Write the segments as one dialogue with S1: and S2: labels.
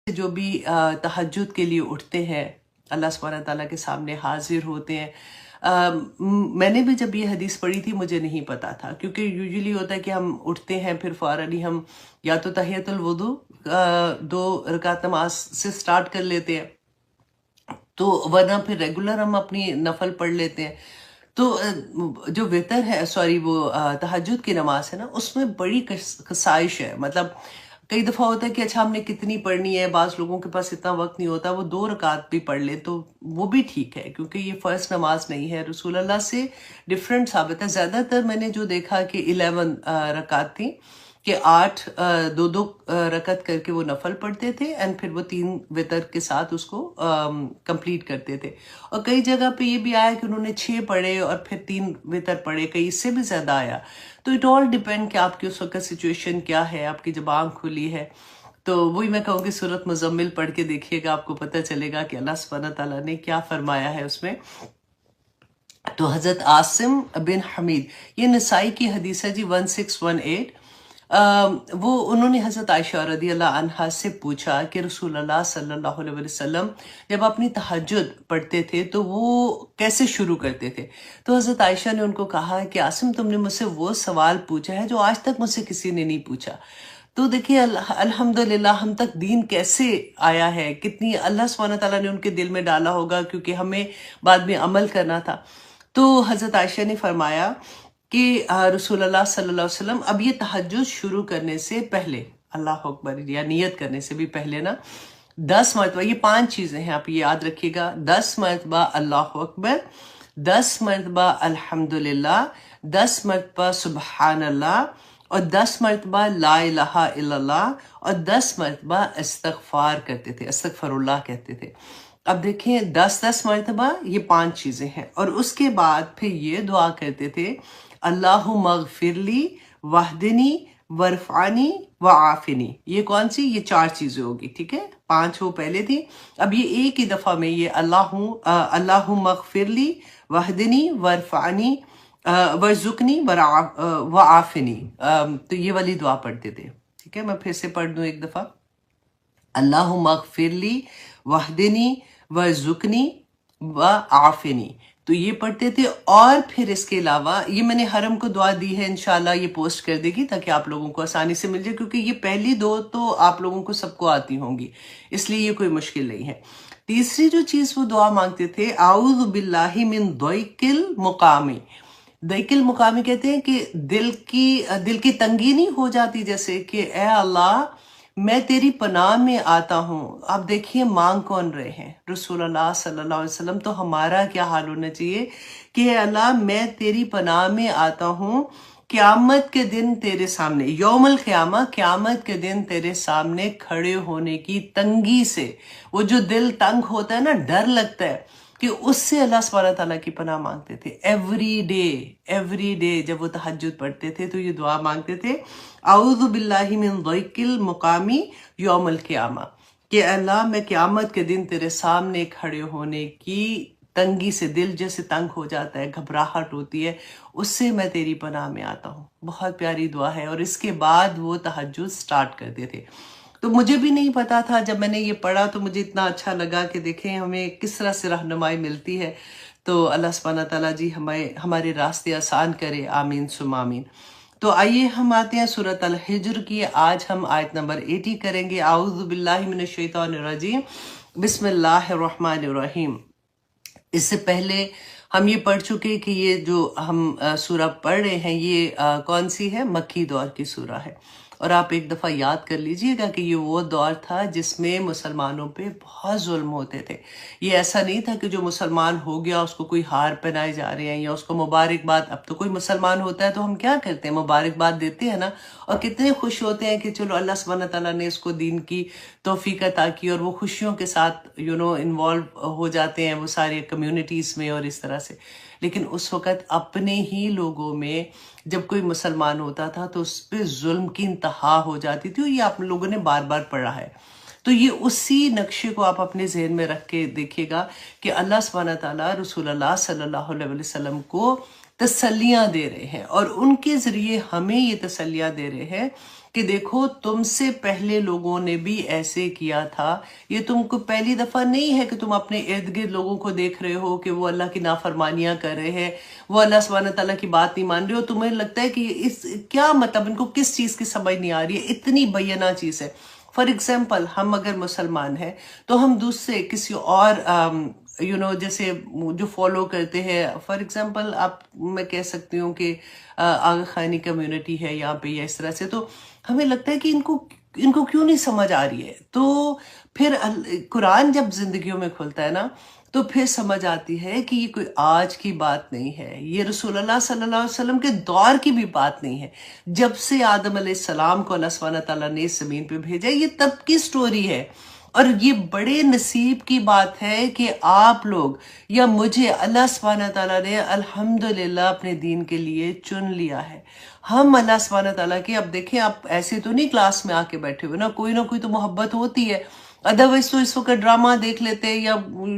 S1: جو بھی تہجد کے لیے اٹھتے ہیں اللہ سبحانہ تعالیٰ کے سامنے حاضر ہوتے ہیں. میں نے بھی جب یہ حدیث پڑھی تھی مجھے نہیں پتا تھا، کیونکہ یوزلی ہوتا ہے کہ ہم اٹھتے ہیں پھر فوراً ہی ہم یا تو تحیۃ الوضو 2 رکعت نماز سے سٹارٹ کر لیتے ہیں، تو ورنہ پھر ریگولر ہم اپنی نفل پڑھ لیتے ہیں. تو جو وتر ہے، سوری وہ تہجد کی نماز ہے نا، اس میں بڑی کسائش ہے. مطلب کئی دفعہ ہوتا ہے کہ اچھا ہم نے کتنی پڑھنی ہے، بعض لوگوں کے پاس اتنا وقت نہیں ہوتا، وہ 2 رکعت بھی پڑھ لیں تو وہ بھی ٹھیک ہے، کیونکہ یہ فرض نماز نہیں ہے. رسول اللہ سے ڈیفرنٹ ثابت ہے. زیادہ تر میں نے جو دیکھا کہ 11 رکعت تھیں، کہ 8 2 رکعت کر کے وہ نفل پڑھتے تھے، اینڈ پھر وہ 3 وتر کے ساتھ اس کو کمپلیٹ کرتے تھے. اور کئی جگہ پہ یہ بھی آیا کہ انہوں نے 6 پڑھے اور پھر 3 وتر پڑھے، کئی اس سے بھی زیادہ آیا. تو اٹ آل ڈیپینڈ کہ آپ کی اس وقت سچویشن کیا ہے، آپ کی جب آنکھ کھلی ہے. تو وہی میں کہوں گی سورۃ مزمل پڑھ کے دیکھیے گا، آپ کو پتہ چلے گا کہ اللہ سبحانہ تعالیٰ نے کیا فرمایا ہے اس میں. تو حضرت عاصم بن حمید، یہ نسائی کی حدیث ہے جی 1618. وہ انہوں نے حضرت عائشہ رضی اللہ عنہا سے پوچھا کہ رسول اللہ صلی اللہ علیہ وسلم جب اپنی تہجد پڑھتے تھے تو وہ کیسے شروع کرتے تھے. تو حضرت عائشہ نے ان کو کہا کہ عاصم تم نے مجھ سے وہ سوال پوچھا ہے جو آج تک مجھ سے کسی نے نہیں پوچھا. تو دیکھیے الحمدللہ ہم تک دین کیسے آیا ہے، کتنی اللہ سبحانہ تعالیٰ نے ان کے دل میں ڈالا ہوگا، کیونکہ ہمیں بعد میں عمل کرنا تھا. تو حضرت عائشہ نے فرمایا کہ رسول اللہ صلی اللہ علیہ وسلم اب یہ تہجد شروع کرنے سے پہلے، اللہ اکبر، یا نیت کرنے سے بھی پہلے نا 10 مرتبہ، یہ 5 چیزیں ہیں آپ یہ یاد رکھیے گا، 10 مرتبہ اللہ اکبر، 10 مرتبہ الحمدللہ، 10 مرتبہ سبحان اللہ، اور 10 مرتبہ لا الہ الا اللہ، اور 10 مرتبہ استغفار کرتے تھے، استغفر اللہ کہتے تھے. اب دیکھیں 10 مرتبہ یہ 5 چیزیں ہیں، اور اس کے بعد پھر یہ دعا کرتے تھے اللہم اغفر لی واہدنی ورفعنی وعافنی. یہ کون سی؟ یہ 4 چیزیں ہوگی، ٹھیک ہے، 5 وہ پہلے تھی. اب یہ ایک ہی دفعہ میں یہ اللہم اغفر لی واہدنی ورفعنی ورزقنی وعافنی، تو یہ والی دعا پڑھتے تھے. ٹھیک ہے، میں پھر سے پڑھ دوں ایک دفعہ، اللہم اغفر لی واہدنی ورزقنی وعافنی. تو یہ پڑھتے تھے. اور پھر اس کے علاوہ یہ میں نے حرم کو دعا دی ہے، انشاءاللہ یہ پوسٹ کر دے گی تاکہ آپ لوگوں کو آسانی سے مل جائے، کیونکہ یہ پہلی 2 تو آپ لوگوں کو سب کو آتی ہوں گی، اس لیے یہ کوئی مشکل نہیں ہے. تیسری جو چیز وہ دعا مانگتے تھے، اعوذ باللہ من ضیق المقامی. ضیق المقامی کہتے ہیں کہ دل کی تنگی نہیں ہو جاتی، جیسے کہ اے اللہ میں تیری پناہ میں آتا ہوں. آپ دیکھیے مانگ کون رہے ہیں؟ رسول اللہ صلی اللہ علیہ وسلم. تو ہمارا کیا حال ہونا چاہیے کہ اے اللہ میں تیری پناہ میں آتا ہوں قیامت کے دن تیرے سامنے، یوم القیامہ، قیامت کے دن تیرے سامنے کھڑے ہونے کی تنگی سے. وہ جو دل تنگ ہوتا ہے نا، ڈر لگتا ہے، کہ اس سے اللہ سبحانہ تعالیٰ کی پناہ مانگتے تھے. ایوری ڈے جب وہ تہجد پڑھتے تھے تو یہ دعا مانگتے تھے، اعوذ باللہ من ضیق المقامی یوم القیامہ، کہ اللہ میں قیامت کے دن تیرے سامنے کھڑے ہونے کی تنگی سے، دل جیسے تنگ ہو جاتا ہے، گھبراہٹ ہوتی ہے، اس سے میں تیری پناہ میں آتا ہوں. بہت پیاری دعا ہے. اور اس کے بعد وہ تہجد سٹارٹ کرتے تھے. تو مجھے بھی نہیں پتا تھا، جب میں نے یہ پڑھا تو مجھے اتنا اچھا لگا کہ دیکھیں ہمیں کس طرح سے رہنمائی ملتی ہے. تو اللہ سبحانہ تعالیٰ جی ہمارے راستے آسان کرے، آمین ثم آمین. تو آئیے ہم آتے ہیں سورۃ الحجر کی. آج ہم آیت نمبر 80 کریں گے. اعوذ باللہ من الشیطان الرجیم، بسم اللہ الرحمن الرحیم. اس سے پہلے ہم یہ پڑھ چکے کہ یہ جو ہم سورہ پڑھ رہے ہیں یہ کون سی ہے؟ مکی دور کی سورہ ہے. اور آپ ایک دفعہ یاد کر لیجئے گا کہ یہ وہ دور تھا جس میں مسلمانوں پہ بہت ظلم ہوتے تھے. یہ ایسا نہیں تھا کہ جو مسلمان ہو گیا اس کو کوئی ہار پہنائے جا رہے ہیں یا اس کو مبارکباد. اب تو کوئی مسلمان ہوتا ہے تو ہم کیا کرتے ہیں؟ مبارکباد دیتے ہیں نا، اور کتنے خوش ہوتے ہیں کہ چلو اللہ سبحانہ تعالیٰ نے اس کو دین کی توفیق عطا کی، اور وہ خوشیوں کے ساتھ انوالو ہو جاتے ہیں وہ سارے کمیونٹیز میں اور اس طرح سے. لیکن اس وقت اپنے ہی لوگوں میں جب کوئی مسلمان ہوتا تھا تو اس پہ ظلم کی انتہا ہو جاتی تھی. یہ آپ لوگوں نے بار بار پڑھا ہے. تو یہ اسی نقشے کو آپ اپنے ذہن میں رکھ کے دیکھیے گا کہ اللہ سبحانہ تعالیٰ رسول اللہ صلی اللہ علیہ وسلم کو تسلیاں دے رہے ہیں، اور ان کے ذریعے ہمیں یہ تسلیاں دے رہے ہیں کہ دیکھو تم سے پہلے لوگوں نے بھی ایسے کیا تھا، یہ تم کو پہلی دفعہ نہیں ہے کہ تم اپنے ارد گرد لوگوں کو دیکھ رہے ہو کہ وہ اللہ کی نافرمانیاں کر رہے ہیں، وہ اللہ سبحانہ تعالیٰ کی بات نہیں مان رہے، اور تمہیں لگتا ہے کہ اس کیا مطلب، ان کو کس چیز کی سمجھ نہیں آ رہی ہے، اتنی بینہ چیز ہے۔ فار ایگزامپل ہم اگر مسلمان ہیں تو ہم دوسرے کسی اور جیسے جو فالو کرتے ہیں، فار ایگزامپل میں کہہ سکتی ہوں کہ آغا خانی کمیونٹی ہے یہاں پہ یا اس طرح سے، تو ہمیں لگتا ہے کہ ان کو کیوں نہیں سمجھ آ رہی ہے، تو پھر قرآن جب زندگیوں میں کھلتا ہے نا تو پھر سمجھ آتی ہے کہ یہ کوئی آج کی بات نہیں ہے، یہ رسول اللہ صلی اللہ علیہ وسلم کے دور کی بھی بات نہیں ہے، جب سے آدم علیہ السلام کو اللہ سبحانہ تعالیٰ نے اس زمین پہ بھیجا، یہ تب کی سٹوری ہے۔ اور یہ بڑے نصیب کی بات ہے کہ آپ لوگ یا مجھے اللہ سبحانہ تعالیٰ نے الحمدللہ اپنے دین کے لیے چن لیا ہے۔ ہم اللہ سبحانہ تعالیٰ کے، اب دیکھیں آپ ایسے تو نہیں کلاس میں آ کے بیٹھے ہوئے نا، کوئی نہ کوئی تو محبت ہوتی ہے، ادروائز تو اس وقت ڈرامہ دیکھ لیتے یا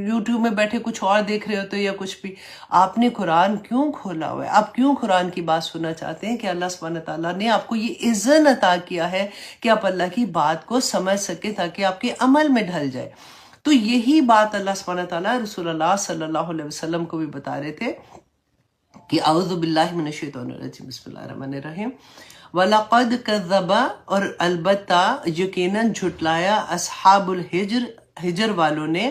S1: یوٹیوب میں بیٹھے کچھ اور دیکھ رہے ہوتے یا کچھ بھی۔ آپ نے قرآن کیوں کھولا ہوا ہے؟ آپ کیوں قرآن کی بات سننا چاہتے ہیں؟ کہ اللہ سبحانہ تعالیٰ نے آپ کو یہ عزت عطا کیا ہے کہ آپ اللہ کی بات کو سمجھ سکے تاکہ آپ کے عمل میں ڈھل جائے۔ تو یہی بات اللہ سبحانہ تعالیٰ رسول اللہ صلی اللہ علیہ وسلم کو بھی بتا رہے تھے کہ اعوذ باللہ من الشیطان الرجیم، بسم اللہ الرحمن الرحیم، وَلَقَدْ كَذَّبَ، اور البتہ یقیناً جھٹلایا، اصحاب الحجر والوں نے،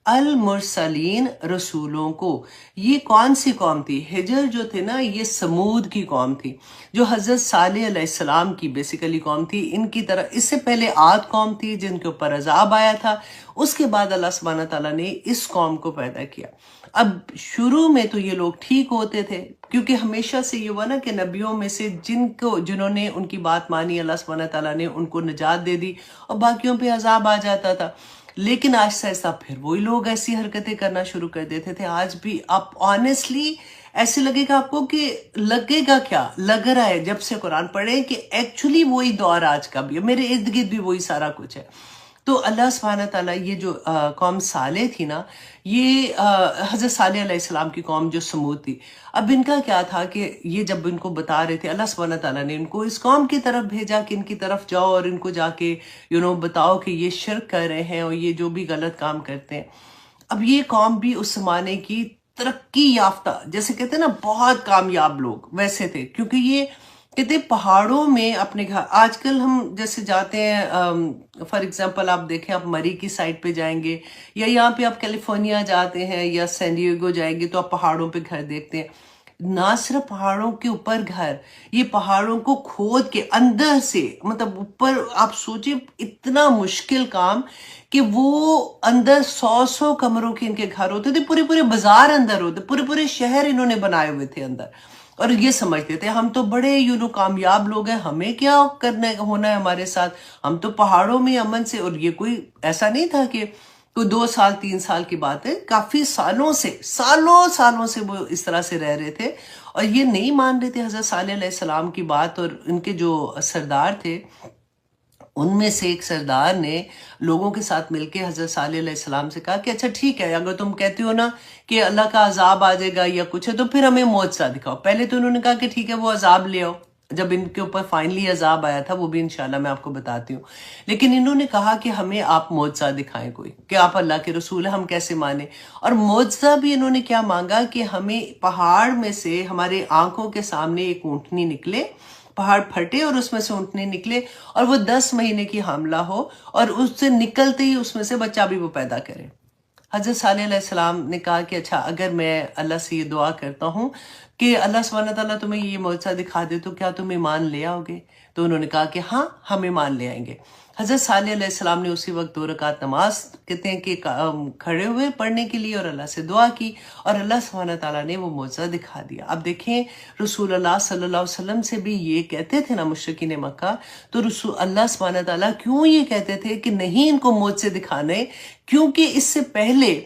S1: المرسلین رسولوں کو۔ یہ کون سی قوم تھی؟ حجر جو تھے نا، یہ سمود کی قوم تھی، جو حضرت صالح علیہ السلام کی بیسیکلی قوم تھی۔ ان کی طرح اس سے پہلے عاد قوم تھی جن کے اوپر عذاب آیا تھا، اس کے بعد اللہ سبحانہ تعالیٰ نے اس قوم کو پیدا کیا۔ اب شروع میں تو یہ لوگ ٹھیک ہوتے تھے، کیونکہ ہمیشہ سے یہ ہوا نا کہ نبیوں میں سے جنہوں نے ان کی بات مانی، اللہ سبحانہ تعالیٰ نے ان کو نجات دے دی اور باقیوں پہ عذاب آ جاتا تھا۔ لیکن آہستہ آہستہ پھر وہی لوگ ایسی حرکتیں کرنا شروع کر دیتے تھے۔ آج بھی آپ آنیسٹلی ایسے لگے گا آپ کو کہ لگے گا کیا لگ رہا ہے جب سے قرآن پڑھیں کہ ایکچولی وہی دور آج کا بھی ہے، میرے ارد گرد بھی وہی سارا کچھ ہے۔ تو اللہ سبحانہ تعالیٰ یہ جو قوم صالح تھی نا، یہ حضرت صالح علیہ السلام کی قوم جو سمود تھی، اب ان کا کیا تھا کہ یہ جب ان کو بتا رہے تھے، اللہ سبحانہ تعالیٰ نے ان کو اس قوم کی طرف بھیجا کہ ان کی طرف جاؤ اور ان کو جا کے بتاؤ کہ یہ شرک کر رہے ہیں اور یہ جو بھی غلط کام کرتے ہیں۔ اب یہ قوم بھی اس زمانے کی ترقی یافتہ، جیسے کہتے ہیں نا بہت کامیاب لوگ ویسے تھے، کیونکہ یہ کہتے پہاڑوں میں اپنے گھر، آج کل ہم جیسے جاتے ہیں فار ایگزامپل آپ دیکھیں، آپ مری کی سائٹ پہ جائیں گے یا یہاں پہ آپ کیلیفورنیا جاتے ہیں یا سین ڈیگو جائیں گے تو آپ پہاڑوں پہ گھر دیکھتے ہیں۔ نہ صرف پہاڑوں کے اوپر گھر، یہ پہاڑوں کو کھود کے اندر سے، مطلب اوپر، آپ سوچیں اتنا مشکل کام کہ وہ اندر 100 کمروں کے ان کے گھر ہوتے تھے، پورے بازار اندر ہوتے، پورے شہر انہوں نے بنائے ہوئے تھے اندر، اور یہ سمجھتے تھے ہم تو بڑے کامیاب لوگ ہیں، ہمیں کیا ہونا ہے ہمارے ساتھ، ہم تو پہاڑوں میں امن سے۔ اور یہ کوئی ایسا نہیں تھا کہ کوئی 2 سال 3 سال کی بات ہے، کافی سالوں سے وہ اس طرح سے رہ رہے تھے، اور یہ نہیں مان رہے تھے حضرت صالح علیہ السلام کی بات۔ اور ان کے جو سردار تھے، ان میں سے ایک سردار نے لوگوں کے ساتھ مل کے حضرت صالح علیہ السلام سے کہا کہ اچھا ٹھیک ہے، اگر تم کہتے ہو نا کہ اللہ کا عذاب آ جائے گا یا کچھ ہے تو پھر ہمیں معجزہ دکھاؤ۔ پہلے تو انہوں نے کہا کہ ٹھیک ہے وہ عذاب لے آؤ، جب ان کے اوپر فائنلی عذاب آیا تھا وہ بھی انشاءاللہ میں آپ کو بتاتی ہوں، لیکن انہوں نے کہا کہ ہمیں آپ معجزہ دکھائیں کوئی، کہ آپ اللہ کے رسول ہیں، ہم کیسے مانیں۔ اور معجزہ بھی انہوں نے کیا مانگا کہ ہمیں پہاڑ میں سے ہمارے آنکھوں کے سامنے ایک اونٹنی نکلے، پہاڑ پھٹے اور اس میں سے اونٹنے نکلے، اور وہ 10 مہینے کی حاملہ ہو، اور اس سے نکلتے ہی اس میں سے بچہ بھی وہ پیدا کرے۔ حضرت صالح علیہ السلام نے کہا کہ اچھا اگر میں اللہ سے یہ دعا کرتا ہوں کہ اللہ سبحانہ تعالیٰ تمہیں یہ معجزہ دکھا دے تو کیا تم ایمان لے آؤ گے؟ تو انہوں نے کہا کہ ہاں ہم ایمان لے آئیں گے۔ حضرت صالح علیہ السلام نے اسی وقت 2 رکعت نماز کہتے ہیں کہ کھڑے ہوئے پڑھنے کے لیے اور اللہ سے دعا کی، اور اللہ سبحانہ تعالیٰ نے وہ معجزہ دکھا دیا۔ اب دیکھیں رسول اللہ صلی اللہ علیہ وسلم سے بھی یہ کہتے تھے نا مشرکین مکہ، تو رسول اللہ سبحانہ تعالیٰ کیوں یہ کہتے تھے کہ نہیں ان کو معجزے دکھانے؟ کیونکہ اس سے پہلے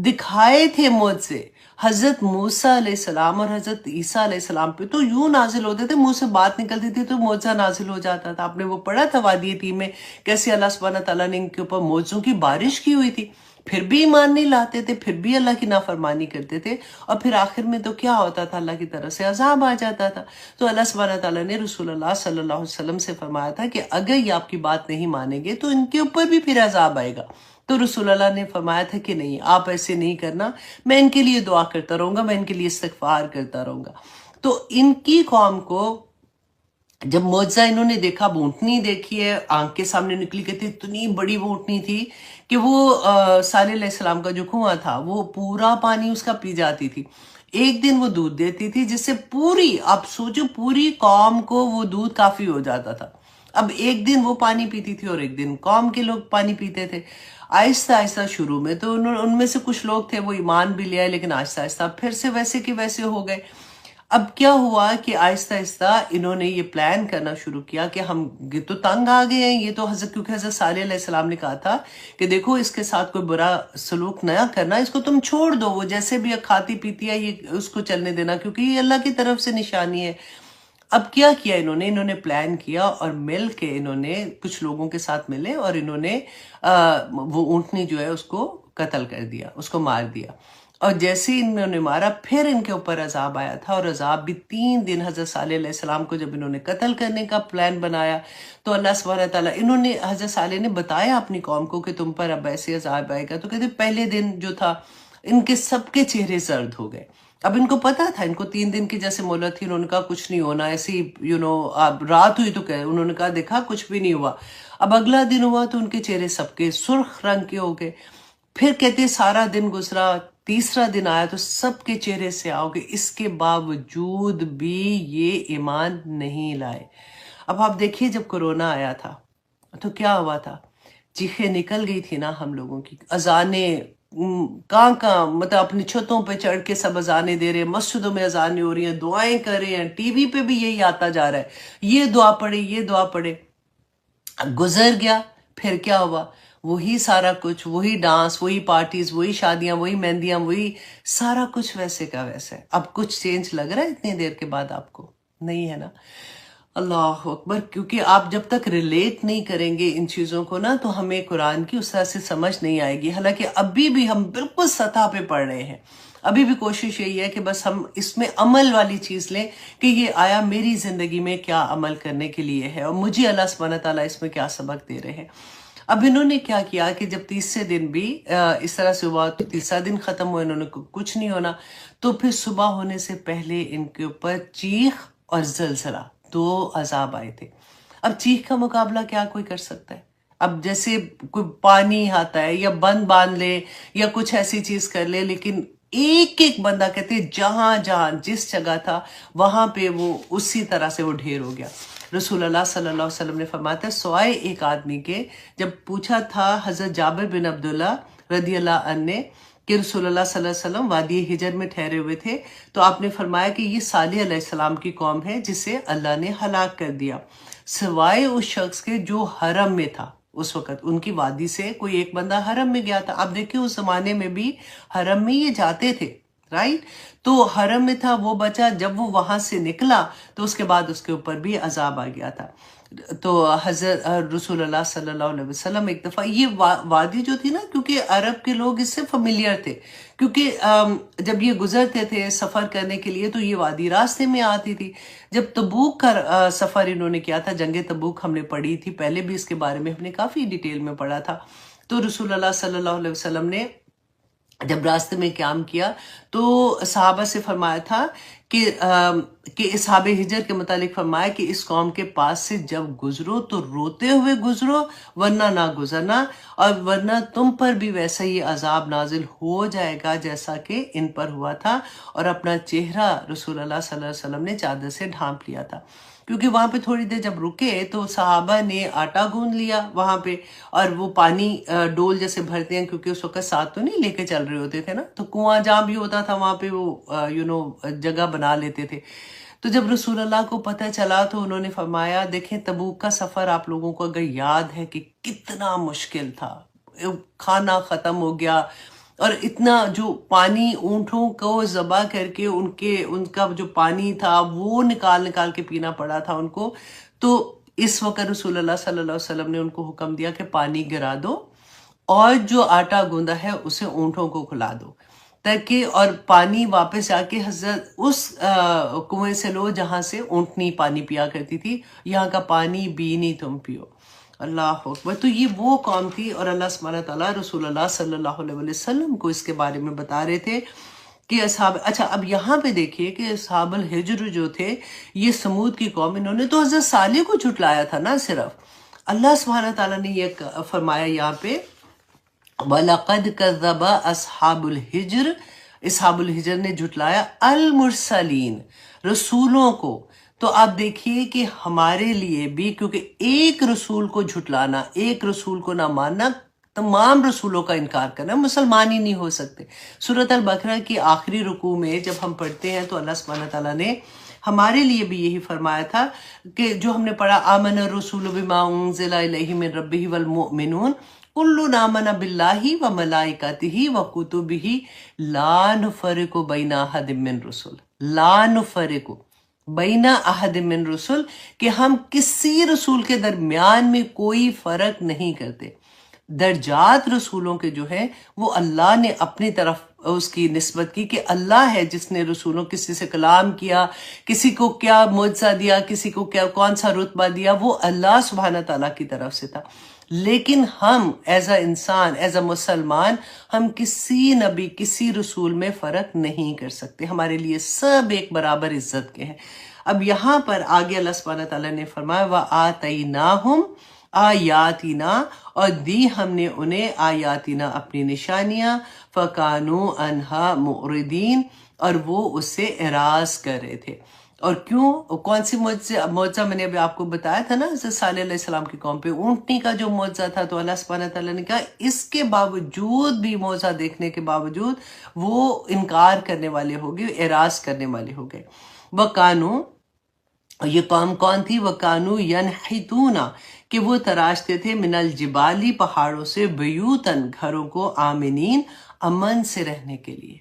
S1: دکھائے تھے معجزے۔ حضرت موسیٰ علیہ السلام اور حضرت عیسیٰ علیہ السلام پہ تو یوں نازل ہوتے تھے، منہ سے بات نکلتی تھی تو معجزہ نازل ہو جاتا تھا. آپ نے وہ پڑھا تھا وادی تیم میں کیسے اللہ سبحانہ تعالیٰ نے ان کے اوپر معجزوں کی بارش کی ہوئی تھی، پھر بھی ایمان نہیں لاتے تھے، پھر بھی اللہ کی نافرمانی کرتے تھے، اور پھر آخر میں تو کیا ہوتا تھا، اللہ کی طرف سے عذاب آ جاتا تھا. تو اللہ سبحانہ تعالیٰ نے رسول اللہ صلی اللہ علیہ وسلم سے فرمایا تھا کہ اگر یہ آپ کی بات نہیں مانیں گے تو ان کے اوپر بھی پھر عذاب آئے گا. تو رسول اللہ نے فرمایا تھا کہ نہیں، آپ ایسے نہیں کرنا، میں ان کے لیے دعا کرتا رہوں گا، میں ان کے لیے استغفار کرتا رہوں گا. تو ان کی قوم کو جب معجزہ انہوں نے دیکھا، اونٹنی دیکھی ہے، آنکھ کے سامنے نکلی، کہتے اتنی بڑی وہ اونٹنی تھی کہ وہ صالح علیہ السلام کا جو کنواں تھا وہ پورا پانی اس کا پی جاتی تھی. ایک دن وہ دودھ دیتی تھی جس سے پوری، آپ سوچو، پوری قوم کو وہ دودھ کافی ہو جاتا تھا. اب ایک دن وہ پانی پیتی تھی اور ایک دن قوم کے لوگ پانی پیتے تھے. آہستہ آہستہ شروع میں تو ان میں سے کچھ لوگ تھے وہ ایمان بھی لے آئے، لیکن آہستہ آہستہ پھر سے ویسے کے ویسے ہو گئے. اب کیا ہوا کہ آہستہ آہستہ انہوں نے یہ پلان کرنا شروع کیا کہ ہم یہ تو تنگ آ گئے ہیں، یہ تو کیونکہ حضرت صالح علیہ السلام نے کہا تھا کہ دیکھو اس کے ساتھ کوئی برا سلوک نہ کرنا، اس کو تم چھوڑ دو، وہ جیسے بھی کھاتی پیتی ہے یہ اس کو چلنے دینا، کیونکہ یہ اللہ کی طرف سے نشانی ہے. اب کیا کیا انہوں نے پلان کیا اور مل کے انہوں نے کچھ لوگوں کے ساتھ ملے اور انہوں نے وہ اونٹنی جو ہے اس کو قتل کر دیا، اس کو مار دیا. اور جیسے انہوں نے مارا پھر ان کے اوپر عذاب آیا تھا، اور عذاب بھی 3 دن حضرت صالح علیہ السلام کو جب انہوں نے قتل کرنے کا پلان بنایا تو اللہ سبحانہ تعالیٰ، انہوں نے حضرت صالح نے بتایا اپنی قوم کو کہ تم پر اب ایسے عذاب آئے گا. تو کہتے پہلے دن جو تھا ان کے سب کے چہرے زرد ہو گئے. اب ان کو پتا تھا، ان کو 3 دن کی جیسے مہلت تھی، انہوں نے کہا کچھ نہیں ہونا، ایسی اب رات ہوئی تو انہوں نے کہا دیکھا کچھ بھی نہیں ہوا. اب اگلا دن ہوا تو ان کے چہرے سب کے سرخ رنگ کے ہو گئے. پھر کہتے سارا دن گزرا، تیسرا دن آیا تو سب کے چہرے سے آؤ گے، اس کے باوجود بھی یہ ایمان نہیں لائے. اب آپ دیکھیے جب کرونا آیا تھا تو کیا ہوا تھا، چیخیں نکل گئی تھی نا ہم لوگوں کی، اذانیں کہاں مطلب اپنی چھتوں پہ چڑھ کے سب اذانیں دے رہے ہیں، مسجدوں میں اذانیں ہو رہی ہیں، دعائیں کر رہے ہیں، ٹی وی پہ بھی یہی آتا جا رہا ہے، یہ دعا پڑھے یہ دعا پڑھے. گزر گیا، پھر کیا ہوا، وہی سارا کچھ، وہی ڈانس، وہی پارٹیز، وہی شادیاں، وہی مہندیاں، وہی سارا کچھ ویسے کا ویسے. اب کچھ چینج لگ رہا ہے اتنی دیر کے بعد آپ کو؟ نہیں ہے نا. اللہ اکبر. کیونکہ آپ جب تک ریلیٹ نہیں کریں گے ان چیزوں کو نا تو ہمیں قرآن کی اس طرح سے سمجھ نہیں آئے گی. حالانکہ ابھی بھی ہم بالکل سطح پہ پڑھ رہے ہیں، ابھی بھی کوشش یہی ہے کہ بس ہم اس میں عمل والی چیز لیں کہ یہ آیا میری زندگی میں کیا عمل کرنے کے لیے ہے اور مجھے اللہ سبحانہ تعالیٰ اس میں کیا سبق دے رہے ہیں. اب انہوں نے کیا کیا کہ جب تیسرے دن بھی اس طرح سے ہوا تو تیسرا دن ختم ہوا، انہوں نے کچھ نہیں ہونا، تو پھر صبح ہونے سے پہلے ان کے اوپر چیخ اور زلزلہ، 2 عذاب آئے تھے. اب چیخ کا مقابلہ کیا کوئی کر سکتا ہے؟ اب جیسے کوئی پانی آتا ہے یا بند باندھ لے یا کچھ ایسی چیز کر لے، لیکن ایک ایک بندہ کہتے جہاں جہاں جس جگہ تھا وہاں پہ وہ اسی طرح سے وہ ڈھیر ہو گیا. رسول اللہ صلی اللہ علیہ وسلم نے فرمایا تھا سوائے ایک آدمی کے، جب پوچھا تھا حضرت جابر بن عبداللہ رضی اللہ عنہ نے کہ رسول اللہ صلی اللہ علیہ وسلم وادی ہجر میں ٹھہرے ہوئے تھے تو آپ نے فرمایا کہ یہ صالح علیہ السلام کی قوم ہے جسے اللہ نے ہلاک کر دیا، سوائے اس شخص کے جو حرم میں تھا. اس وقت ان کی وادی سے کوئی ایک بندہ حرم میں گیا تھا. آپ دیکھیں اس زمانے میں بھی حرم میں یہ جاتے تھے، رائٹ؟ تو حرم میں تھا، وہ بچا. جب وہ وہاں سے نکلا تو اس کے بعد اس کے اوپر بھی عذاب آ گیا تھا. تو حضرت رسول اللہ صلی اللہ علیہ وسلم ایک دفعہ یہ وادی جو تھی نا، کیونکہ عرب کے لوگ اس سے فیملیئر تھے، کیونکہ جب یہ گزرتے تھے سفر کرنے کے لیے تو یہ وادی راستے میں آتی تھی. جب تبوک کا سفر انہوں نے کیا تھا، جنگ تبوک ہم نے پڑھی تھی پہلے بھی، اس کے بارے میں ہم نے کافی ڈیٹیل میں پڑھا تھا. تو رسول اللہ صلی اللہ علیہ وسلم نے جب راستے میں قیام کیا تو صحابہ سے فرمایا تھا کہ اصحاب ہجر کے متعلق فرمایا کہ اس قوم کے پاس سے جب گزرو تو روتے ہوئے گزرو ورنہ نہ گزرنا، اور ورنہ تم پر بھی ویسا ہی عذاب نازل ہو جائے گا جیسا کہ ان پر ہوا تھا. اور اپنا چہرہ رسول اللہ صلی اللہ علیہ وسلم نے چادر سے ڈھانپ لیا تھا، کیونکہ وہاں پہ تھوڑی دیر جب رکے تو صحابہ نے آٹا گوندھ لیا وہاں پہ، اور وہ پانی ڈول جیسے بھرتے ہیں، کیونکہ اس وقت ساتھ تو نہیں لے کے چل رہے ہوتے تھے نا، تو کنواں جہاں بھی ہوتا تھا وہاں پہ وہ جگہ بنا لیتے تھے. تو جب رسول اللہ کو پتہ چلا تو انہوں نے فرمایا دیکھیں تبوک کا سفر آپ لوگوں کو اگر یاد ہے کہ کتنا مشکل تھا، کھانا ختم ہو گیا، اور اتنا جو پانی اونٹوں کو ذبح کر کے ان کا جو پانی تھا وہ نکال کے پینا پڑا تھا ان کو. تو اس وقت رسول اللہ صلی اللہ علیہ وسلم نے ان کو حکم دیا کہ پانی گرا دو اور جو آٹا گوندا ہے اسے اونٹوں کو کھلا دو، تاکہ اور پانی واپس جا کے حضرت اس کنویں سے لو جہاں سے اونٹنی پانی پیا کرتی تھی، یہاں کا پانی بھی نہیں تم پیو. اللہ اکبر. تو یہ وہ قوم تھی، اور اللہ سبحانہ تعالیٰ رسول اللہ صلی اللہ علیہ وسلم کو اس کے بارے میں بتا رہے تھے کہ اچھا اب یہاں پہ دیکھیے کہ اصحاب الحجر جو تھے، یہ سمود کی قوم، انہوں نے تو حضرت صالح کو جھٹلایا تھا نا صرف. اللہ سبحانہ تعالیٰ نے یہ فرمایا یہاں پہ وَلَقَدْ كَذَّبَ أَصْحَابُ الْحِجْرِ، اصحاب الحجر نے جھٹلایا المرسلین، رسولوں کو. تو آپ دیکھیے کہ ہمارے لیے بھی، کیونکہ ایک رسول کو جھٹلانا، ایک رسول کو نہ ماننا، تمام رسولوں کا انکار کرنا، مسلمان ہی نہیں ہو سکتے. سورۃ البقرہ کی آخری رکوع میں جب ہم پڑھتے ہیں تو اللہ سبحانہ تعالیٰ نے ہمارے لیے بھی یہی فرمایا تھا کہ جو ہم نے پڑھا آمن الرسول بما انزل الیہ من ربہ والمؤمنون کل آمن باللہ وملائکتہ وکتبہ لا نفرق بین احد من رسل، لا نفرق بین احد من رسل، کہ ہم کسی رسول کے درمیان میں کوئی فرق نہیں کرتے. درجات رسولوں کے جو ہیں وہ اللہ نے اپنی طرف اس کی نسبت کی کہ اللہ ہے جس نے رسولوں کسی سے کلام کیا، کسی کو کیا معجزہ دیا، کسی کو کیا کون سا رتبہ دیا، وہ اللہ سبحانہ تعالیٰ کی طرف سے تھا. لیکن ہم ایز اے انسان، ایز اے مسلمان، ہم کسی نبی کسی رسول میں فرق نہیں کر سکتے، ہمارے لیے سب ایک برابر عزت کے ہیں. اب یہاں پر آگے اللہ سبحانہ تعالیٰ نے فرمایا وَآتَيْنَاهُمْ آیاتنا، اور دی ہم نے انہیں آیاتنا اپنی نشانیاں، فَكَانُوا عَنْهَا مُعْرِضِينَ، اور وہ اس سے اعراض کر رہے تھے. اور کیوں؟ کون سی معجزہ میں نے ابھی آپ کو بتایا تھا نا، حضرت صالح علیہ السلام کی قوم پہ اونٹنی کا جو معجزہ تھا، تو اللہ سبحانہ تعالیٰ نے کہا اس کے باوجود بھی، معجزہ دیکھنے کے باوجود وہ انکار کرنے والے ہو گئے، اعراض کرنے والے ہو گئے. وَكَانُوا، یہ قوم کون تھی؟ وَكَانُوا يَنْحِتُونَ، کہ وہ تراشتے تھے من الجبالی، پہاڑوں سے، بیوتن، گھروں کو، آمنین، امن سے رہنے کے لیے.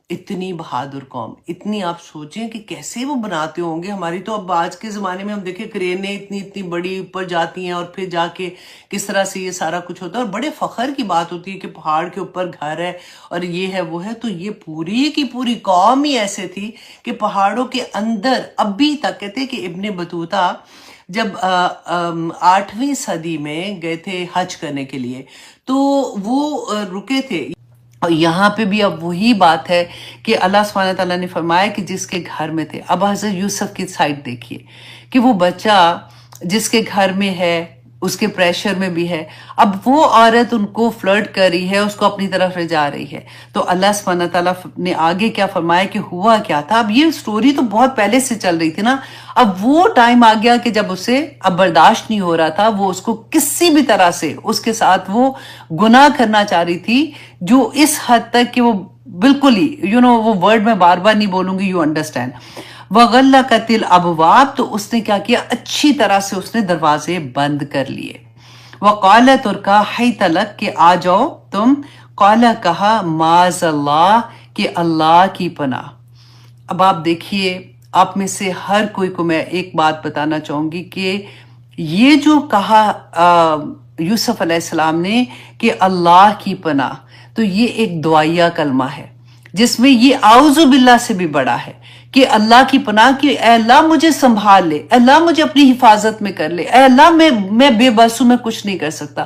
S1: اتنی بہادر قوم، اتنی آپ سوچیں کہ کیسے وہ بناتے ہوں گے. ہماری تو اب آج کے زمانے میں ہم دیکھیں کرینیں اتنی بڑی اوپر جاتی ہیں اور پھر جا کے کس طرح سے یہ سارا کچھ ہوتا ہے، اور بڑے فخر کی بات ہوتی ہے کہ پہاڑ کے اوپر گھر ہے اور یہ ہے وہ ہے. تو یہ پوری کی پوری قوم ہی ایسے تھی کہ پہاڑوں کے اندر ابھی تک. کہتے کہ ابن بطوطہ جب 8ویں صدی میں گئے تھے حج کرنے کے لیے تو وہ رکے تھے. اور یہاں پہ بھی اب وہی بات ہے کہ اللہ سبحانہ تعالیٰ نے فرمایا کہ جس کے گھر میں تھے. اب حضرت یوسف کی سائڈ دیکھیے کہ وہ بچہ جس کے گھر میں ہے اس کے پریشر میں بھی ہے، اب وہ عورت ان کو فلرٹ کر رہی ہے، اس کو اپنی طرف لے جا رہی ہے. تو اللہ سبحانہ تعالیٰ نے آگے کیا فرمایا کہ ہوا کیا تھا. اب یہ سٹوری تو بہت پہلے سے چل رہی تھی نا، اب وہ ٹائم آ گیا کہ جب اسے اب برداشت نہیں ہو رہا تھا، وہ اس کو کسی بھی طرح سے اس کے ساتھ وہ گناہ کرنا چاہ رہی تھی، جو اس حد تک کہ وہ بالکل ہی وہ ورڈ میں بار بار نہیں بولوں گی، یو انڈرسٹینڈ. وَغَلَّقَتِ الْأَبْوَابَ، تو اس نے کیا کیا، اچھی طرح سے اس نے دروازے بند کر لیے. وَقَالَتْ، اور کہا، حَيْتَ لَكْ، کہ آ جاؤ تم. قَالَ، کہا، مَعَاذَ اللَّهِ، کہ اللہ کی پناہ. اب آپ دیکھیے، آپ میں سے ہر کوئی کو میں ایک بات بتانا چاہوں گی کہ یہ جو کہا یوسف علیہ السلام نے کہ اللہ کی پناہ، تو یہ ایک دعائیہ کلمہ ہے جس میں یہ اعوذ باللہ سے بھی بڑا ہے کہ اللہ کی پناہ، کہ اے اللہ مجھے سنبھال لے، اے اللہ مجھے اپنی حفاظت میں کر لے، اے اللہ میں بے بس ہوں، میں کچھ نہیں کر سکتا.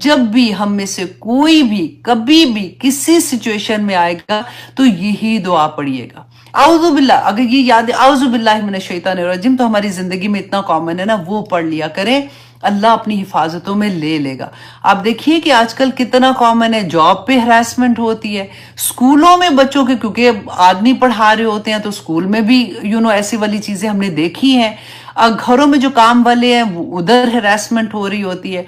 S1: جب بھی ہم میں سے کوئی بھی کبھی بھی کسی سچویشن میں آئے گا تو یہی دعا پڑھیے گا، اعوذ باللہ. اگر یہ یاد ہے اعوذ باللہ من الشیطان الرجیم، تو ہماری زندگی میں اتنا کامن ہے نا، وہ پڑھ لیا کریں، اللہ اپنی حفاظتوں میں لے لے گا. آپ دیکھیے کہ آج کل کتنا کامن ہے، جاب پہ ہراسمنٹ ہوتی ہے، اسکولوں میں بچوں کے، کیونکہ آدمی پڑھا رہے ہوتے ہیں تو اسکول میں بھی ایسی والی چیزیں ہم نے دیکھی ہیں. گھروں میں جو کام والے ہیں ادھر ہراسمنٹ ہو رہی ہوتی ہے.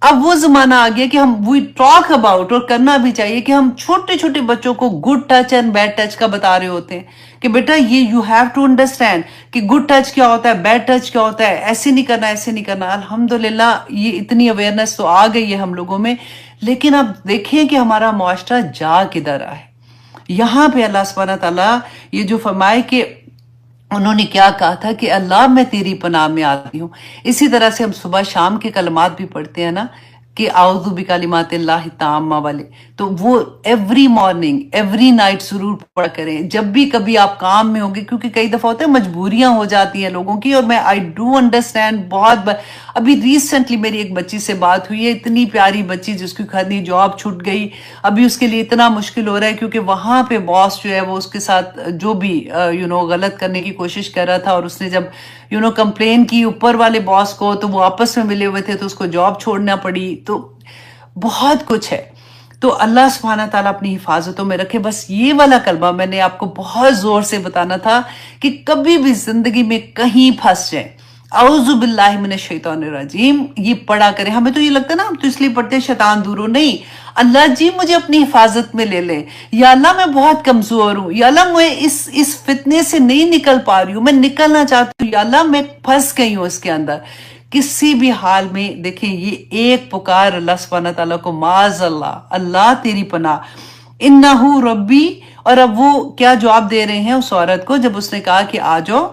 S1: اب وہ زمانہ آ گیا کہ ہم وی ٹاک اباؤٹ، اور کرنا بھی چاہیے، کہ ہم چھوٹے چھوٹے بچوں کو good touch and bad touch کا بتا رہے ہوتے ہیں کہ بیٹا یہ یو ہیو ٹو انڈرسٹینڈ کہ گڈ ٹچ کیا ہوتا ہے، بیڈ ٹچ کیا ہوتا ہے، ایسے نہیں کرنا، ایسے نہیں کرنا. الحمدللہ یہ اتنی اویئرنیس تو آ گئی ہے ہم لوگوں میں، لیکن اب دیکھیں کہ ہمارا معاشرہ جا کدھر رہا ہے. یہاں پہ اللہ سبحانہ تعالیٰ یہ جو فرمائے کہ انہوں نے کیا کہا تھا کہ اللہ میں تیری پناہ میں آتی ہوں. اسی طرح سے ہم صبح شام کے کلمات بھی پڑھتے ہیں نا کہ اعوذ بکلمات اللہ التامہ والے، تو وہ ایوری مارننگ ایوری نائٹ ضرور پڑھا کریں جب بھی کبھی آپ کام میں ہوں گے، کیونکہ کئی دفعہ ہوتا ہے مجبوریاں ہو جاتی ہیں لوگوں کی. اور میں آئی ڈو انڈرسٹینڈ بہت ابھی ریسنٹلی میری ایک بچی سے بات ہوئی ہے، اتنی پیاری بچی جس کی خدی جاب چھوٹ گئی. ابھی اس کے لیے اتنا مشکل ہو رہا ہے کیونکہ وہاں پہ باس جو ہے وہ اس کے ساتھ جو بھی غلط کرنے کی کوشش کر رہا تھا، اور اس نے جب کمپلین کی اوپر والے باس کو تو وہ آپس میں ملے ہوئے تھے تو اس کو جاب چھوڑنا پڑی. تو بہت کچھ ہے. تو اللہ سبحانہ تعالیٰ اپنی حفاظتوں میں رکھے. بس یہ والا کلمہ میں نے آپ کو بہت زور سے بتانا تھا کہ کبھی بھی زندگی میں کہیں پھنس جائیں، اعوذ باللہ من الشیطان الرجیم یہ پڑھا کریں. ہمیں تو یہ لگتا ہے نا ہم تو اس لیے پڑھتے ہیں شیطان دور ہو، نہیں، اللہ جی مجھے اپنی حفاظت میں لے لیں. یا اللہ میں بہت کمزور ہوں، یا اللہ میں اس فتنے سے نہیں نکل پا رہی ہوں، میں نکلنا چاہتی ہوں، یا اللہ میں پھنس گئی ہوں اس کے اندر. کسی بھی حال میں دیکھیں یہ ایک پکار اللہ سبحانہ تعالیٰ کو، معاذ اللہ، اللہ تیری پناہ، انہو ربی. اور اب وہ کیا جواب دے رہے ہیں اس عورت کو جب اس نے کہا کہ آ جاؤ،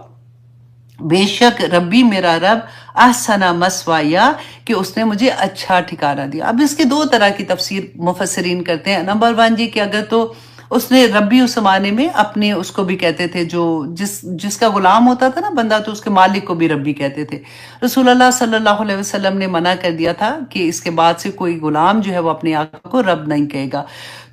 S1: بے شک ربی میرا رب احسن مسوایا کہ اس نے مجھے اچھا ٹھکانہ دیا. اب اس کے دو طرح کی تفسیر مفسرین کرتے ہیں. نمبر 1 جی کہ اگر تو اس نے ربی اس زمانے میں اپنے اس کو بھی کہتے تھے جو جس کا غلام ہوتا تھا نا بندہ، تو اس کے مالک کو بھی ربی کہتے تھے. رسول اللہ صلی اللہ علیہ وسلم نے منع کر دیا تھا کہ اس کے بعد سے کوئی غلام جو ہے وہ اپنے آقا کو رب نہیں کہے گا.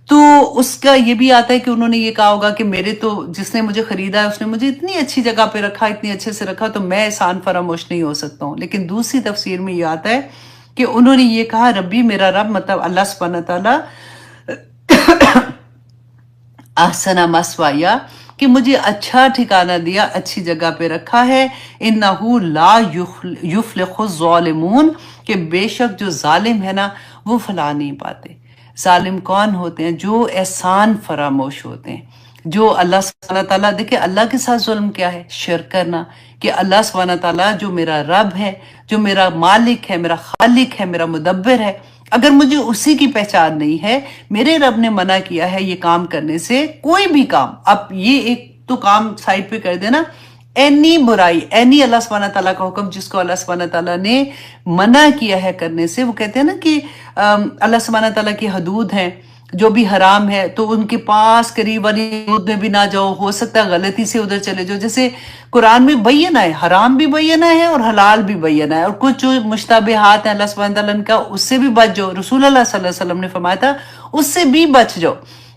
S1: تو اس کا یہ بھی آتا ہے کہ انہوں نے یہ کہا ہوگا کہ میرے تو جس نے مجھے خریدا ہے اس نے مجھے اتنی اچھی جگہ پہ رکھا، اتنی اچھے سے رکھا، تو میں احسان فراموش نہیں ہو سکتا ہوں. لیکن دوسری تفسیر میں یہ آتا ہے کہ انہوں نے یہ کہا ربی میرا رب، مطلب اللہ سبحانہ تعالیٰ احسن مسوایا کہ مجھے اچھا ٹھکانہ دیا، اچھی جگہ پہ رکھا ہے. انہو لا یفلح الظالمون کہ بے شک جو ظالم ہے نا وہ فلاح نہیں پاتے. ظالم کون ہوتے ہیں؟ جو احسان فراموش ہوتے ہیں، جو اللہ سبحانہ تعالیٰ، دیکھیں اللہ کے ساتھ ظلم کیا ہے؟ شرک کرنا. کہ اللہ سبحانہ تعالیٰ جو میرا رب ہے، جو میرا مالک ہے، میرا خالق ہے، میرا مدبر ہے، اگر مجھے اسی کی پہچان نہیں ہے، میرے رب نے منع کیا ہے یہ کام کرنے سے، کوئی بھی کام، اب یہ ایک تو کام سائڈ پہ کر دینا، اینی برائی، اینی اللہ سبحانہ تعالیٰ کا حکم جس کو اللہ سبحانہ تعالیٰ نے منع کیا ہے کرنے سے، وہ کہتے ہیں نا کہ اللہ سبحانہ تعالیٰ کی حدود ہیں جو بھی حرام ہے تو ان کے پاس قریب والی حدود میں بھی نہ جاؤ، ہو سکتا ہے غلطی سے ادھر چلے جاؤ. جیسے قرآن میں بینہ ہے، حرام بھی بینہ ہے اور حلال بھی بینہ ہے، اور کچھ جو مشتبہات ہیں اللہ سبحانہ تعالیٰ کا اس سے بھی بچ جاؤ. رسول اللہ صلی اللہ علیہ وسلم نے فرمایا تھا اس سے بھی بچ جاؤ،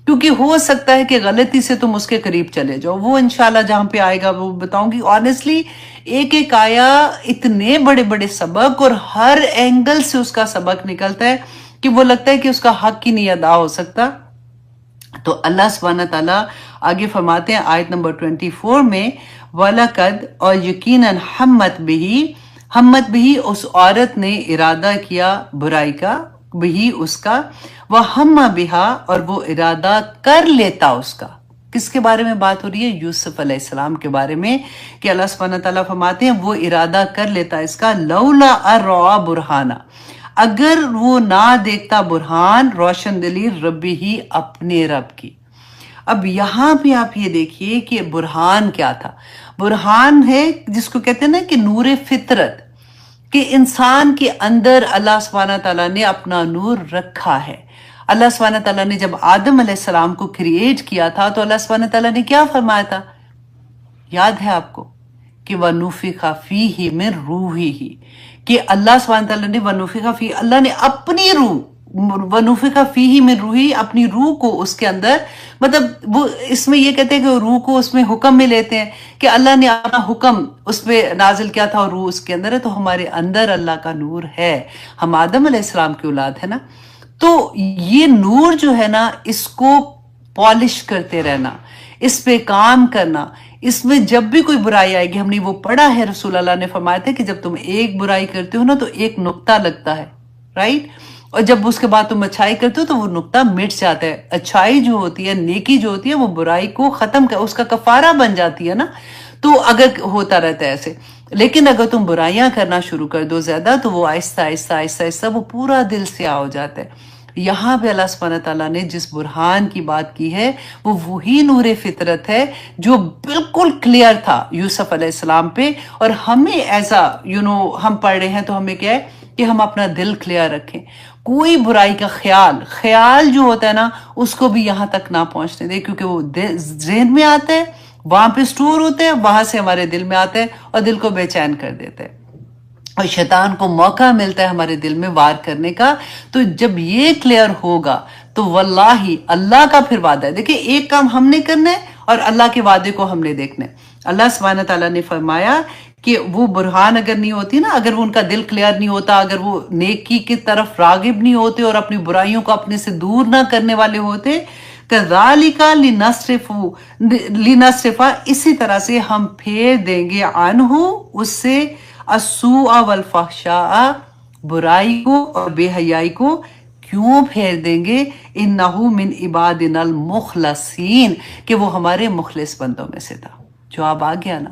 S1: کیونکہ ہو سکتا ہے کہ غلطی سے تم اس کے قریب چلے جاؤ. وہ انشاءاللہ جہاں پہ آئے گا وہ بتاؤں گی. آنیسٹلی ایک ایک آیا اتنے بڑے بڑے سبق، اور ہر اینگل سے اس کا سبق نکلتا ہے کہ وہ لگتا ہے کہ اس کا حق ہی نہیں ادا ہو سکتا. تو اللہ سبحانہ تعالیٰ آگے فرماتے ہیں آیت نمبر 24 میں، وَلَقَدْ اور یقیناً ہمت بھی اس عورت نے ارادہ کیا برائی کا، بھی اس کا، وَهَمَّ بِهَا اور وہ ارادہ کر لیتا اس کا. کس کے بارے میں بات ہو رہی ہے؟ یوسف علیہ السلام کے بارے میں، کہ اللہ سبحانہ تعالیٰ فرماتے ہیں وہ ارادہ کر لیتا اس کا، لولا الرعا برہانہ اگر وہ نہ دیکھتا برہان، روشن دلیل، ربی ہی اپنے رب کی. اب یہاں پہ آپ یہ دیکھیے کہ برہان کیا تھا. برہان ہے جس کو کہتے ہیں نا کہ نور فطرت، کہ انسان کے اندر اللہ سبحانہ تعالیٰ نے اپنا نور رکھا ہے. اللہ سبحانہ تعالیٰ نے جب آدم علیہ السلام کو کریٹ کیا تھا تو اللہ سبحانہ تعالیٰ نے کیا فرمایا تھا؟ یاد ہے آپ کو کہ وَنُفِخَ فِيهِ مِن رُوحِهِ، کہ اللہ سبحانہ تعالیٰ نے وَنُفِخَ فِيهِ، اللہ نے اپنی روح، وَنُفِخَ فِيهِ مِن رُوحِهِ، اپنی روح کو اس کے اندر، مطلب وہ اس میں یہ کہتے ہیں کہ روح کو اس میں حکم میں لیتے ہیں کہ اللہ نے اپنا حکم اس پہ نازل کیا تھا اور روح اس کے اندر ہے. تو ہمارے اندر اللہ کا نور ہے، ہم آدم علیہ السلام کی اولاد ہے نا. تو یہ نور جو ہے نا اس کو پالش کرتے رہنا، اس پہ کام کرنا. اس میں جب بھی کوئی برائی آئے گی، ہم نے وہ پڑھا ہے، رسول اللہ نے فرمایا تھا کہ جب تم ایک برائی کرتے ہو نا تو ایک نقطہ لگتا ہے، رائٹ، اور جب اس کے بعد تم اچھائی کرتے ہو تو وہ نقطہ مٹ جاتا ہے. اچھائی جو ہوتی ہے، نیکی جو ہوتی ہے، وہ برائی کو ختم کر، اس کا کفارہ بن جاتی ہے نا. تو اگر ہوتا رہتا ہے ایسے، لیکن اگر تم برائیاں کرنا شروع کر دو زیادہ تو وہ آہستہ آہستہ آہستہ آہستہ وہ پورا دل سیاہ ہو جاتا ہے. یہاں پہ اللہ سبحانہ تعالیٰ نے جس برہان کی بات کی ہے وہ وہی نور فطرت ہے جو بالکل کلیئر تھا یوسف علیہ السلام پہ، اور ہمیں ایسا ہم پڑھ رہے ہیں تو ہمیں کیا ہے کہ ہم اپنا دل کلیئر رکھیں، کوئی برائی کا خیال جو ہوتا ہے نا اس کو بھی یہاں تک نہ پہنچنے دے، کیونکہ وہ ذہن میں آتا ہے، وہاں پہ سٹور ہوتے ہیں، وہاں سے ہمارے دل میں آتا ہے اور دل کو بے چین کر دیتا ہے، اور شیطان کو موقع ملتا ہے ہمارے دل میں وار کرنے کا۔ تو جب یہ کلیئر ہوگا تو واللہ اللہ کا پھر وعدہ ہے، دیکھیں ایک کام ہم نے کرنا ہے اور اللہ کے وعدے کو ہم نے دیکھنا ہے۔ اللہ سبحانہ تعالیٰ نے فرمایا کہ وہ برہان اگر نہیں ہوتی نا، اگر وہ ان کا دل کلیئر نہیں ہوتا، اگر وہ نیکی کی طرف راغب نہیں ہوتے اور اپنی برائیوں کو اپنے سے دور نہ کرنے والے ہوتے، کذالک لنصرف، اسی طرح سے ہم پھیر دیں گے عنہ اس سے، السوء والفحشاء، برائی کو اور بے حیائی کو۔ کیوں پھیر دیں گے؟ انہ من عبادنا المخلصین، کہ وہ ہمارے مخلص بندوں میں سے تھا۔ جواب آ گیا نا،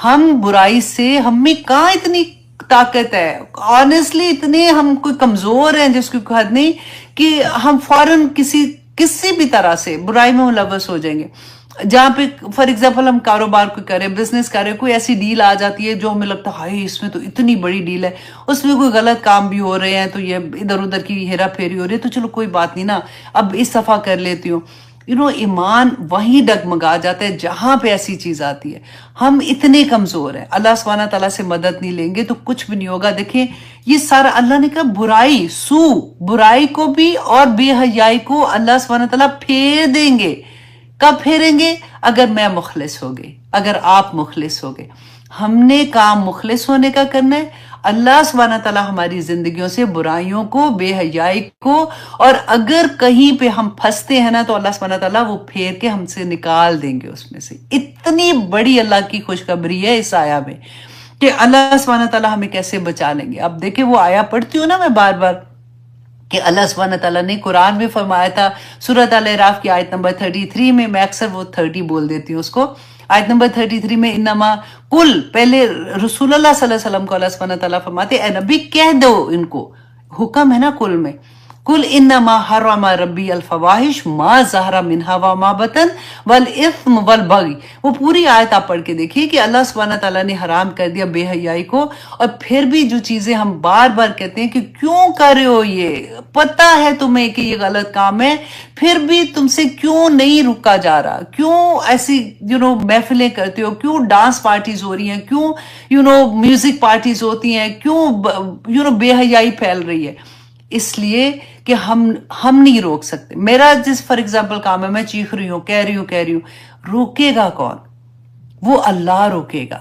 S1: ہم برائی سے، ہم میں کہاں اتنی طاقت ہے، آنیسٹلی اتنے ہم کوئی کمزور ہیں جس کی کوئی حد نہیں کہ ہم فوراً کسی بھی طرح سے برائی میں ملوث ہو جائیں گے۔ جہاں پہ فار ایگزامپل ہم کاروبار کو کریں، بزنس کریں، کوئی ایسی ڈیل آ جاتی ہے جو ہمیں لگتا ہے ہائی اس میں تو اتنی بڑی ڈیل ہے، اس میں کوئی غلط کام بھی ہو رہے ہیں تو یہ ادھر ادھر کی ہیرا پھیری ہو رہی ہے، تو چلو کوئی بات نہیں نا، اب اس دفعہ کر لیتی ہوں۔ ایمان وہیں ڈگمگا جاتا ہے جہاں پہ ایسی چیز آتی ہے۔ ہم اتنے کمزور ہیں، اللہ سبحانہ تعالیٰ سے مدد نہیں لیں گے تو کچھ بھی نہیں ہوگا۔ دیکھیں یہ سارا اللہ نے کہا برائی، برائی کو بھی اور بے حیائی کو اللہ سبحانہ تعالیٰ پھیر دیں گے۔ کب پھیریں گے؟ اگر میں مخلص ہو گئی، اگر آپ مخلص ہو گئے۔ ہم نے کام مخلص ہونے کا کرنا ہے۔ اللہ سبحانہ تعالیٰ ہماری زندگیوں سے برائیوں کو، بے حیائی کو، اور اگر کہیں پہ ہم پھنستے ہیں نا تو اللہ سبحانہ تعالیٰ وہ پھیر کے ہم سے نکال دیں گے اس میں سے۔ اتنی بڑی اللہ کی خوشخبری ہے اس آیا میں کہ اللہ سبحانہ تعالیٰ ہمیں کیسے بچا لیں گے۔ اب دیکھیں وہ آیا پڑھتی ہوں نا میں بار بار کہ اللہ سبحانہ تعالیٰ نے قرآن میں فرمایا تھا، سورۃ الاعراف کی آیت نمبر 33 میں، میں اکثر وہ 30 بول دیتی ہوں اس کو، آیت نمبر 33 میں انما کل، پہلے رسول اللہ صلی اللہ علیہ وسلم کو اللہ سبحانہ تعالیٰ فرماتے اے نبی کہہ دو، ان کو حکم ہے نا کل میں، کل انما حرم ربی الفواحش ما ظہر منہا وما بطن والاثم والبغی۔ وہ پوری آیت آپ پڑھ کے دیکھیے کہ اللہ سبحانہ تعالیٰ نے حرام کر دیا بے حیائی کو، اور پھر بھی جو چیزیں ہم بار بار کہتے ہیں کہ کیوں کر رہے ہو، یہ پتہ ہے تمہیں کہ یہ غلط کام ہے، پھر بھی تم سے کیوں نہیں رکا جا رہا، کیوں ایسی محفلیں کرتے ہو، کیوں ڈانس پارٹیز ہو رہی ہیں، کیوں میوزک پارٹیز ہوتی ہیں، کیوں بے حیائی پھیل رہی ہے؟ اس لیے کہ ہم نہیں روک سکتے۔ میرا جس فار ایگزامپل کام ہے، میں چیخ رہی ہوں، کہہ رہی ہوں، روکے گا کون؟ وہ اللہ روکے گا۔